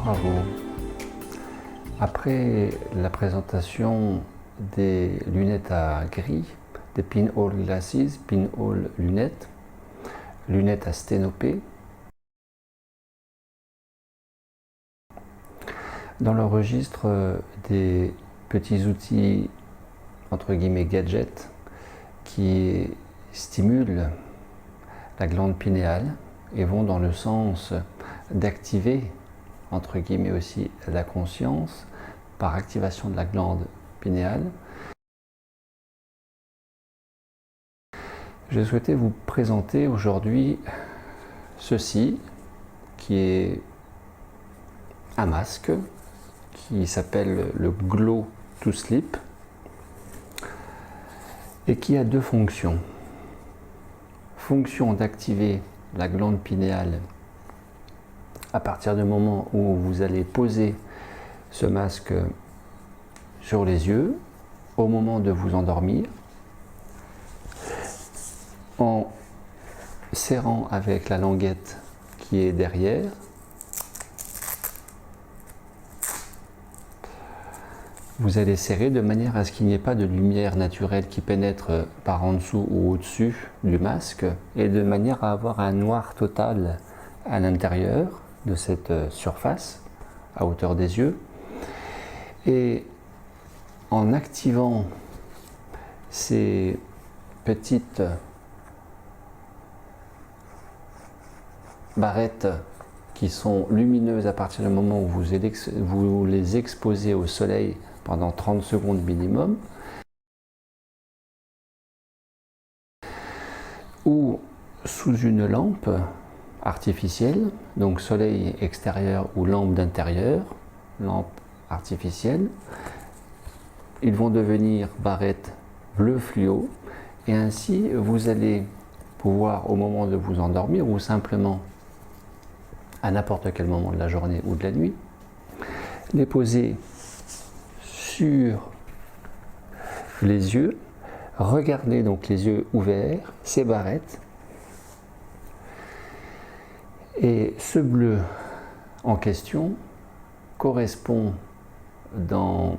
Bonjour à vous. Après la présentation des lunettes à gris, des pinhole glasses, pinhole lunettes, lunettes à sténopée, dans le registre des petits outils entre guillemets gadgets qui stimulent la glande pinéale et vont dans le sens d'activer entre guillemets aussi la conscience par activation de la glande pinéale. Je souhaitais vous présenter aujourd'hui ceci qui est un masque qui s'appelle le Glow to Sleep et qui a deux fonctions. Fonction d'activer la glande pinéale à partir du moment où vous allez poser ce masque sur les yeux au moment de vous endormir en serrant avec la languette qui est derrière. Vous allez serrer de manière à ce qu'il n'y ait pas de lumière naturelle qui pénètre par en dessous ou au-dessus du masque et de manière à avoir un noir total à l'intérieur de cette surface à hauteur des yeux. Et en activant ces petites barrettes qui sont lumineuses à partir du moment où vous les exposez au soleil pendant 30 secondes minimum, ou sous une lampe artificielle, donc soleil extérieur ou lampe d'intérieur, lampe artificielle, ils vont devenir barrettes bleu fluo et ainsi vous allez pouvoir au moment de vous endormir ou simplement à n'importe quel moment de la journée ou de la nuit, les poser sur les yeux, regardez donc les yeux ouverts, ces barrettes, et ce bleu en question correspond dans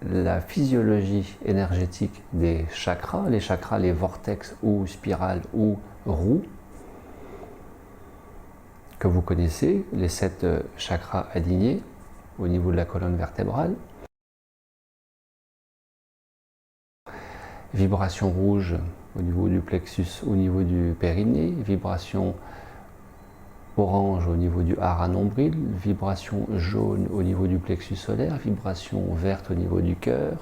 la physiologie énergétique des chakras, les vortex ou spirales ou roues, que vous connaissez, les 7 chakras alignés au niveau de la colonne vertébrale. Vibration rouge au niveau du plexus, au niveau du périnée, vibration orange au niveau du hara nombril, vibration jaune au niveau du plexus solaire, vibration verte au niveau du cœur,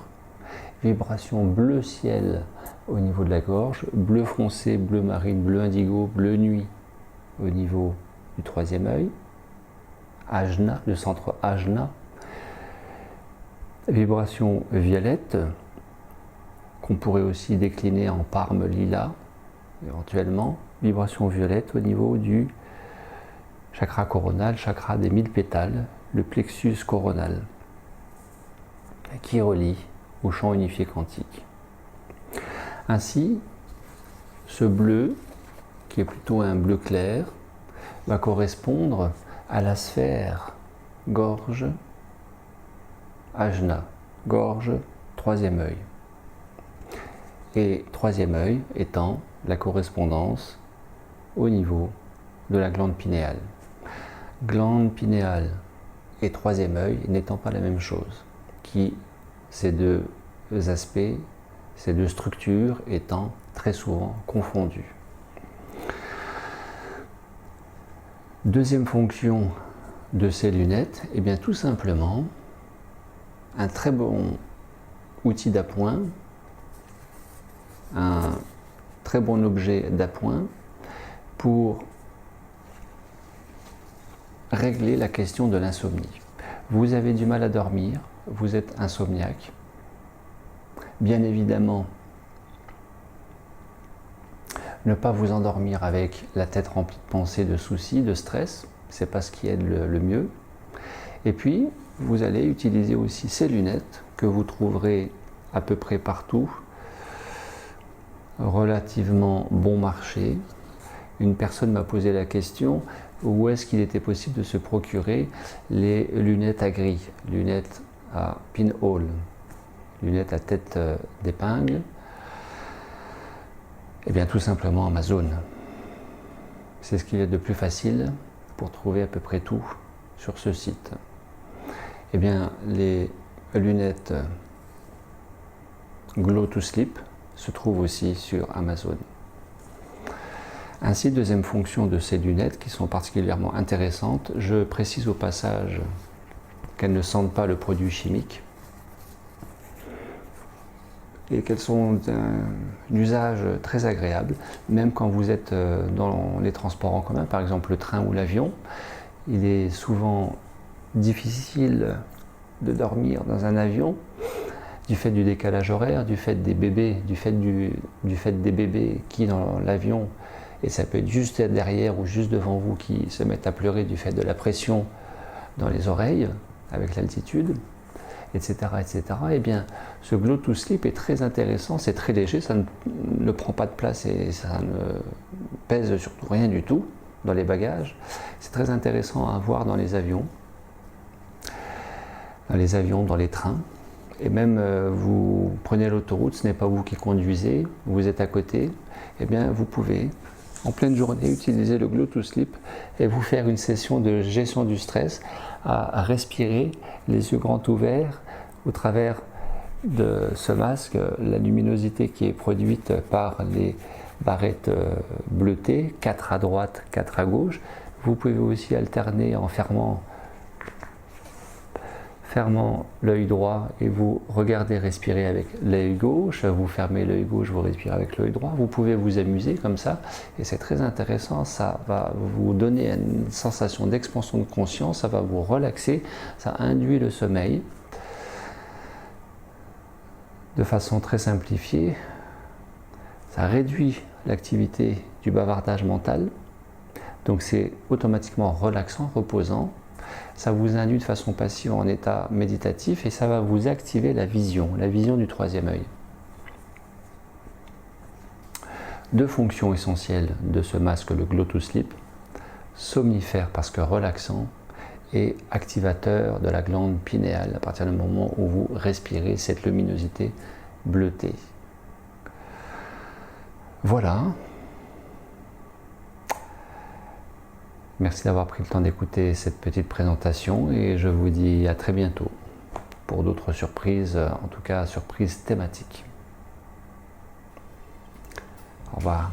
vibration bleu ciel au niveau de la gorge, bleu foncé, bleu marine, bleu indigo, bleu nuit au niveau du troisième œil, ajna, le centre ajna, vibration violette, qu'on pourrait aussi décliner en parme lilas, éventuellement, vibration violette au niveau du chakra coronal, chakra des 1000 pétales, le plexus coronal, qui relie au champ unifié quantique. Ainsi, ce bleu, qui est plutôt un bleu clair, va correspondre à la sphère gorge, ajna, gorge, troisième œil. Et troisième œil étant la correspondance au niveau de la glande pinéale. Glande pinéale et troisième œil n'étant pas la même chose, qui ces deux aspects, ces deux structures étant très souvent confondues. Deuxième fonction de ces lunettes, et bien tout simplement un très bon outil d'appoint, un très bon objet d'appoint pour régler la question de l'insomnie. Vous avez du mal à dormir, vous êtes insomniaque. Bien évidemment, ne pas vous endormir avec la tête remplie de pensées, de soucis, de stress, c'est pas ce qui aide le mieux. Et puis, vous allez utiliser aussi ces lunettes que vous trouverez à peu près partout, relativement bon marché, une personne m'a posé la question où est-ce qu'il était possible de se procurer les lunettes à gris, lunettes à pinhole, lunettes à tête d'épingle. Eh bien tout simplement Amazon. C'est ce qu'il y a de plus facile pour trouver à peu près tout sur ce site. Eh bien les lunettes Glow to Sleep se trouvent aussi sur Amazon. Ainsi, deuxième fonction de ces lunettes qui sont particulièrement intéressantes, je précise au passage qu'elles ne sentent pas le produit chimique et qu'elles sont d'un usage très agréable, même quand vous êtes dans les transports en commun, par exemple le train ou l'avion. Il est souvent difficile de dormir dans un avion du fait du décalage horaire, du fait des bébés, du fait des bébés qui dans l'avion, et ça peut être juste derrière ou juste devant vous, qui se mettent à pleurer du fait de la pression dans les oreilles avec l'altitude, etc., etc. Eh bien, ce Glow to Sleep est très intéressant, c'est très léger, ça ne prend pas de place et ça ne pèse surtout rien du tout dans les bagages. C'est très intéressant à voir dans les avions, dans les trains. Et même vous prenez l'autoroute, ce n'est pas vous qui conduisez, vous êtes à côté, eh bien vous pouvez en pleine journée utiliser le Glow to Sleep et vous faire une session de gestion du stress à respirer les yeux grands ouverts au travers de ce masque, la luminosité qui est produite par les barrettes bleutées, 4 à droite, 4 à gauche. Vous pouvez aussi alterner en fermant l'œil droit et vous regardez respirer avec l'œil gauche, vous fermez l'œil gauche, vous respirez avec l'œil droit, vous pouvez vous amuser comme ça et c'est très intéressant, ça va vous donner une sensation d'expansion de conscience, ça va vous relaxer, ça induit le sommeil de façon très simplifiée, ça réduit l'activité du bavardage mental, donc c'est automatiquement relaxant, reposant. Ça vous induit de façon passive en état méditatif et ça va vous activer la vision du troisième œil. Deux fonctions essentielles de ce masque, le Glow to Sleep: somnifère parce que relaxant et activateur de la glande pinéale à partir du moment où vous respirez cette luminosité bleutée. Voilà. Merci d'avoir pris le temps d'écouter cette petite présentation et je vous dis à très bientôt pour d'autres surprises, en tout cas surprises thématiques. Au revoir.